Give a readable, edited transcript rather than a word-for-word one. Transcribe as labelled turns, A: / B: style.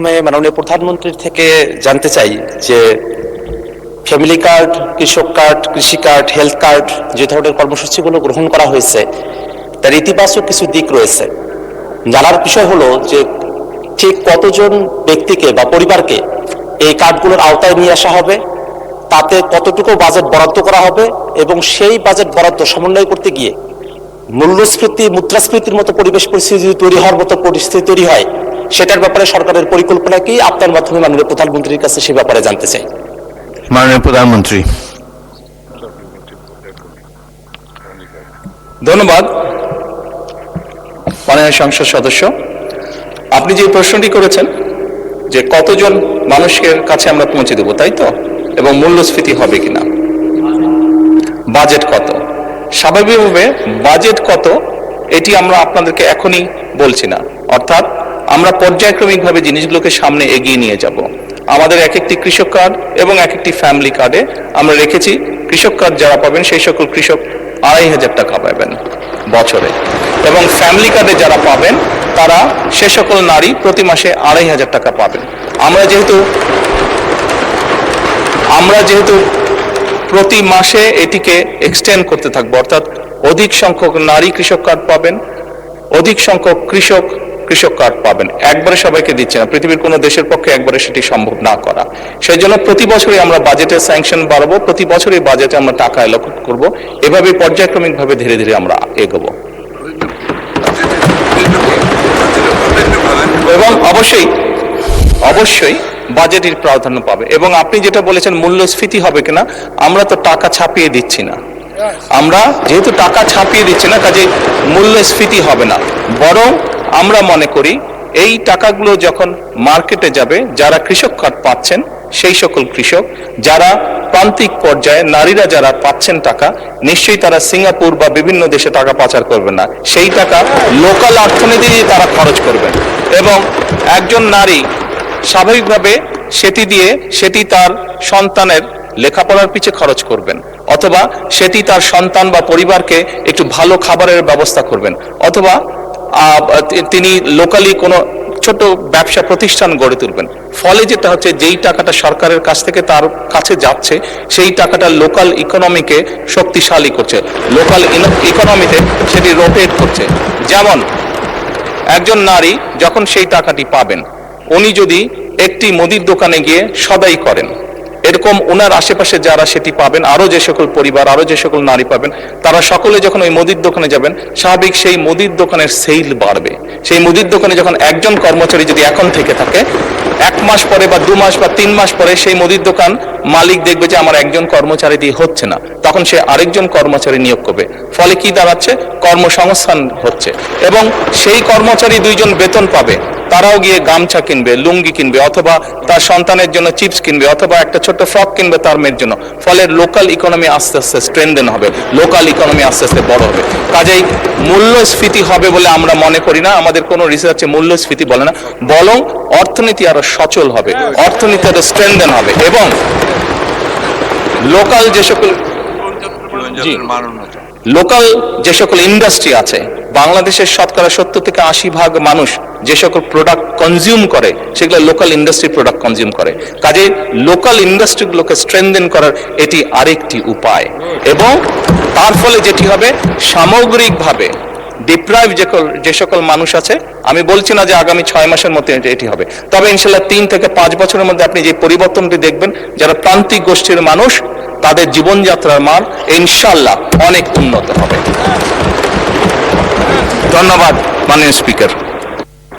A: মাননীয় প্রধানমন্ত্রীর থেকে জানতে চাই যে ফ্যামিলি কার্ড, কৃষক কার্ড, কৃষি কার্ড, হেলথ কার্ড যে ধরনের কর্মসূচিগুলো গ্রহণ করা হয়েছে তার ইতিবাচক কিছু দিক রয়েছে। জানার বিষয় হলো যে ঠিক কতজন ব্যক্তিকে বা পরিবারকে এই কার্ডগুলোর আওতায় নিয়ে আসা হবে, তাতে কতটুকু বাজেট বরাদ্দ করা হবে এবং সেই বাজেট বরাদ্দ সমন্বয় করতে গিয়ে মূল্যস্ফীতি, মুদ্রাস্ফীতির মতো পরিবেশ পরিস্থিতি তৈরি হওয়ার মতো পরিস্থিতি তৈরি হয়, সেটার ব্যাপারে সরকারের পরিকল্পনা কি? আপনার মাধ্যমে মাননীয় প্রধানমন্ত্রীর কাছে সে ব্যাপারে জানতে চাই।
B: মাননীয় প্রধানমন্ত্রী।
C: ধন্যবাদ মাননীয় সংসদ সদস্য। আপনি যে প্রশ্নটি করেছেন যে কতজন মানুষের কাছে আমরা পৌঁছে দেব, তাই তো, এবং মূল্যস্ফীতি হবে কিনা, বাজেট কত, স্বাভাবিকভাবে বাজেট কত এটি আমরা আপনাদেরকে এখনই বলছি না। অর্থাৎ আমরা পর্যায়ক্রমিকভাবে জিনিসগুলোকে সামনে এগিয়ে নিয়ে যাব। আমাদের এক একটি কৃষক কার্ড এবং এক একটি ফ্যামিলি কার্ডে আমরা রেখেছি কৃষক কার্ড যারা পাবেন সেই সকল কৃষক ২৫০০ টাকা পাবেন বছরে, এবং ফ্যামিলি কার্ডে যারা পাবেন তারা সে সকল নারী প্রতি মাসে ২৫০০ টাকা পাবেন। আমরা যেহেতু প্রতি মাসে এটিকে এক্সটেন্ড করতে থাকবো, অর্থাৎ অধিক সংখ্যক নারী কৃষক কার্ড পাবেন, অধিক সংখ্যক কৃষক কার্ড পাবেন। একবারে সবাইকে দিচ্ছে না, পৃথিবীর কোনো দেশের পক্ষে একবারে সেটি সম্ভব না করা। সেই জন্য প্রতি বছরই আমরা বাজেটের স্যাংশন বাড়াবো, প্রতি বছরই বাজেটে আমরা টাকা অ্যালোকেট করব, এভাবে পর্যায়ক্রমিকভাবে ধীরে ধীরে আমরা এগোবো। এবং অবশ্যই বাজেটের প্রাধান্য পাবে। এবং আপনি যেটা বলেছেন মূল্যস্ফীতি হবে কিনা, আমরা তো টাকা ছাপিয়ে দিচ্ছি না। আমরা যেহেতু টাকা ছাপিয়ে দিচ্ছি না, কাজে মূল্যস্ফীতি হবে না। বরং আমরা মনে করি এই টাকাগুলো যখন মার্কেটে যাবে, যারা কৃষক কার্ড পাচ্ছেন সেই সকল কৃষক, যারা প্রান্তিক পর্যায়ে নারীরা যারা পাচ্ছেন টাকা, নিশ্চয়ই তারা সিঙ্গাপুর বা বিভিন্ন দেশে টাকা পাচার করবেন না। সেই টাকা লোকাল অর্থনীতি দিয়ে তারা খরচ করবেন, এবং একজন নারী স্বাভাবিকভাবে সেটি তার সন্তানের লেখাপড়ার পিছে খরচ করবেন, অথবা সেটি তার সন্তান বা পরিবারকে একটু ভালো খাবারের ব্যবস্থা করবেন, অথবা তিনি লোকালি কোনো ছোট ব্যবসা প্রতিষ্ঠান গড়ে তুলবেন। ফলে যেটা হচ্ছে, যেই টাকাটা সরকারের কাছ থেকে তার কাছে যাচ্ছে সেই টাকাটা লোকাল ইকোনমিকে শক্তিশালী করছে, লোকাল ইকোনমিতে সেটি রোটেট করছে। যেমন একজন নারী যখন সেই টাকাটি পাবেন, উনি যদি একটি মুদির দোকানে গিয়ে সদাই করেন, এরকম ওনার আশেপাশে যারা সেটি পাবেন, আরো যে সকল পরিবার, আরো যে সকল নারী পাবেন, তারা সকলে যখন ওই মুদির দোকানে যাবেন, স্বাভাবিক সেই মুদির দোকানের সেল বাড়বে। সেই মুদির দোকানে যখন একজন কর্মচারী যদি এখন থেকে থাকে, 1 মাস পরে বা 2 মাস বা 3 মাস পরে সেই মুদির দোকান মালিক দেখবে যে আমার একজন কর্মচারী দিয়ে হচ্ছে না, তখন সে আরেকজন কর্মচারী নিয়োগ করবে। ফলে কি দাঁড়াচ্ছে? কর্মসংস্থান হচ্ছে, এবং সেই কর্মচারী 2 জন বেতন পাবে, তারাও গিয়ে গামছা কিনবে, লুঙ্গি কিনবে, অথবা তার সন্তানের জন্য চিপস কিনবে, অথবা একটা ছোট্ট ফ্রক কিনবে তার মেয়ের জন্য। ফলে লোকাল ইকোনমি আস্তে আস্তে স্ট্রেনদেন হবে, লোকাল ইকোনমি আস্তে আস্তে বড় হবে। কাজেই মূল্যস্ফীতি হবে বলে আমরা মনে করি না, আমাদের কোনো রিসার্চে মূল্যস্ফীতি বলে না, বরং অর্থনীতি আরো সচল হবে, অর্থনীতি আরো স্ট্রেনদেন হবে, এবং লোকাল যে সকল ইন্ডাস্ট্রি আছে, বাংলাদেশের শতকরা 70 থেকে 80% মানুষ যে সকল প্রোডাক্ট কনজিউম করে সেগুলো লোকাল ইন্ডাস্ট্রি প্রোডাক্ট কনজিউম করে। কাজে লোকাল ইন্ডাস্ট্রিগুলোকে স্ট্রেনদেন করার এটি আরেকটি উপায়, এবং তার ফলে যেটি হবে, সামগ্রিকভাবে ডিপ্রাইভ যে সকল মানুষ আছে, আমি বলছি না যে আগামী 6 মাসের মধ্যে এটি হবে, তবে ইনশাল্লাহ 3 থেকে 5 বছরের মধ্যে আপনি যে পরিবর্তনটি দেখবেন, যারা প্রান্তিক গোষ্ঠীর মানুষ, তাদের জীবনযাত্রার মান ইনশাল্লাহ অনেক উন্নত হবে। ধন্যবাদ মাননীয় স্পিকার।